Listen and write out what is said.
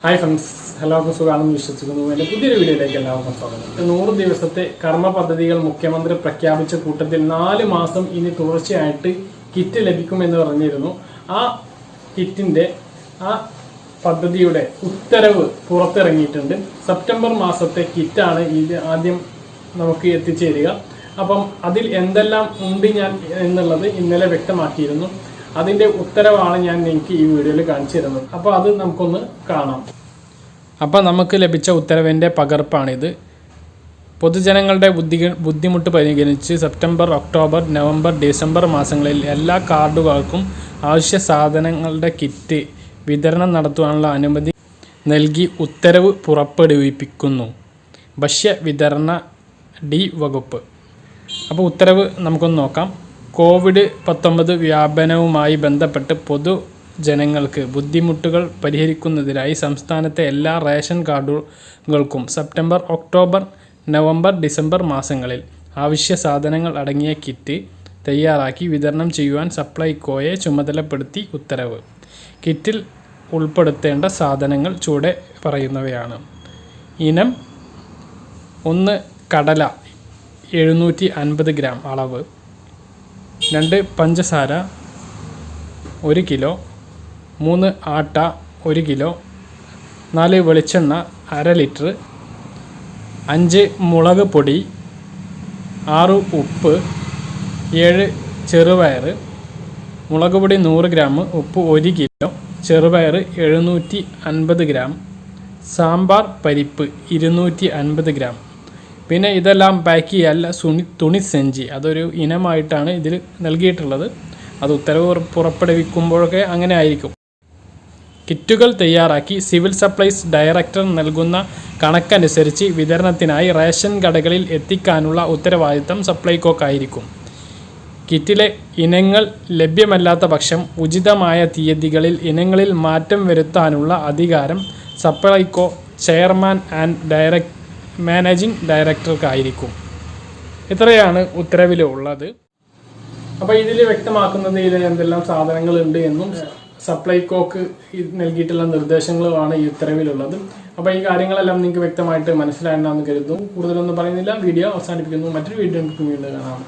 Hi friends, എല്ലാവർക്കും സുഖമാണെന്ന് വിശ്വസിക്കുന്നു. എൻ്റെ പുതിയൊരു വീഡിയോയിലേക്ക് എല്ലാവർക്കും സ്വാഗതം. 100 ദിവസത്തെ കർമ്മ പദ്ധതികൾ മുഖ്യമന്ത്രി പ്രഖ്യാപിച്ച കൂട്ടത്തിൽ 4 മാസം ഇനി തുടർച്ചയായിട്ട് കിറ്റ് ലഭിക്കുമെന്ന് പറഞ്ഞിരുന്നു. ആ കിറ്റിൻ്റെ പദ്ധതിയുടെ ഉത്തരവ് പുറത്തിറങ്ങിയിട്ടുണ്ട്. സെപ്റ്റംബർ മാസത്തെ കിറ്റാണ് ഇത് ആദ്യം നമുക്ക് എത്തിച്ചേരുക. അപ്പം അതിൽ എന്തെല്ലാം ഉണ്ട് ഞാൻ എന്നുള്ളത് ഇന്നലെ വ്യക്തമാക്കിയിരുന്നു. അതിൻ്റെ ഉത്തരവാണ് ഞാൻ നിങ്ങൾക്ക് ഈ വീഡിയോയിൽ കാണിച്ചു തരുന്നത്. അപ്പോൾ അത് നമുക്കൊന്ന് കാണാം. അപ്പോൾ നമുക്ക് ലഭിച്ച ഉത്തരവിൻ്റെ പകർപ്പാണിത്. പൊതുജനങ്ങളുടെ ബുദ്ധിമുട്ട് പരിഗണിച്ച് സെപ്റ്റംബർ, ഒക്ടോബർ, നവംബർ, ഡിസംബർ മാസങ്ങളിൽ എല്ലാ കാർഡുകൾക്കും ആവശ്യ സാധനങ്ങളുടെ കിറ്റ് വിതരണം നടത്തുവാനുള്ള അനുമതി നൽകി ഉത്തരവ് പുറപ്പെടുവിപ്പിക്കുന്നു. ഭക്ഷ്യ വിതരണ വകുപ്പ്. അപ്പോൾ ഉത്തരവ് നമുക്കൊന്ന് നോക്കാം. കോവിഡ്-19 വ്യാപനവുമായി ബന്ധപ്പെട്ട് പൊതുജനങ്ങൾക്ക് ബുദ്ധിമുട്ടുകൾ പരിഹരിക്കുന്നതിനായി സംസ്ഥാനത്തെ എല്ലാ റേഷൻ കാർഡുകൾക്കും സെപ്റ്റംബർ, ഒക്ടോബർ, നവംബർ, ഡിസംബർ മാസങ്ങളിൽ ആവശ്യ സാധനങ്ങൾ അടങ്ങിയ കിറ്റ് തയ്യാറാക്കി വിതരണം ചെയ്യുവാൻ സപ്ലൈകോയെ ചുമതലപ്പെടുത്തി ഉത്തരവ്. കിറ്റിൽ ഉൾപ്പെടുത്തേണ്ട സാധനങ്ങൾ ചുവടെ പറയുന്നവയാണ്. ഇനം: 1 കടല 750 ഗ്രാം അളവ്, 2 പഞ്ചസാര 1 കിലോ, 3 ആട്ട 1 കിലോ, 4 വെളിച്ചെണ്ണ 1/2 ലിറ്റർ, 5 മുളക് പൊടി, 6 ഉപ്പ്, 7 ചെറുപയർ, മുളക് പൊടി 100 ഗ്രാം, ഉപ്പ് 1 കിലോ, ചെറുപയർ 750 ഗ്രാം, സാമ്പാർ പരിപ്പ് 250 ഗ്രാം. പിന്നെ ഇതെല്ലാം പാക്ക് ചെയ്യാൻ തുണിസഞ്ചി, അതൊരു ഇനമായിട്ടാണ് ഇതിൽ നൽകിയിട്ടുള്ളത്. അത് ഉത്തരവ് പുറപ്പെടുവിക്കുമ്പോഴൊക്കെ അങ്ങനെ ആയിരിക്കും. കിറ്റുകൾ തയ്യാറാക്കി സിവിൽ സപ്ലൈസ് ഡയറക്ടർ നൽകുന്ന കണക്കനുസരിച്ച് വിതരണത്തിനായി റേഷൻ കടകളിൽ എത്തിക്കാനുള്ള ഉത്തരവാദിത്തം സപ്ലൈകോക്കായിരിക്കും. കിറ്റിലെ ഇനങ്ങൾ ലഭ്യമല്ലാത്ത പക്ഷം ഉചിതമായ തീയതികളിൽ ഇനങ്ങളിൽ മാറ്റം വരുത്താനുള്ള അധികാരം സപ്ലൈകോ ചെയർമാൻ ആൻഡ് മാനേജിംഗ് ഡയറക്ടർക്കായിരിക്കും. ഇത്രയാണ് ഉത്തരവിലുള്ളത്. അപ്പോൾ ഇതിൽ വ്യക്തമാക്കുന്നത് ഇതിൽ എന്തെല്ലാം സാധനങ്ങളുണ്ട് എന്നും സപ്ലൈകോക്ക് നൽകിയിട്ടുള്ള നിർദ്ദേശങ്ങളുമാണ് ഈ ഉത്തരവിലുള്ളത്. അപ്പോൾ ഈ കാര്യങ്ങളെല്ലാം നിങ്ങൾക്ക് വ്യക്തമായിട്ട് മനസ്സിലായെന്ന് കരുതുന്നു. കൂടുതലൊന്നും പറയുന്നില്ല. വീഡിയോ അവസാനിപ്പിക്കുന്നു. മറ്റൊരു വീഡിയോ വീണ്ടും കാണാം.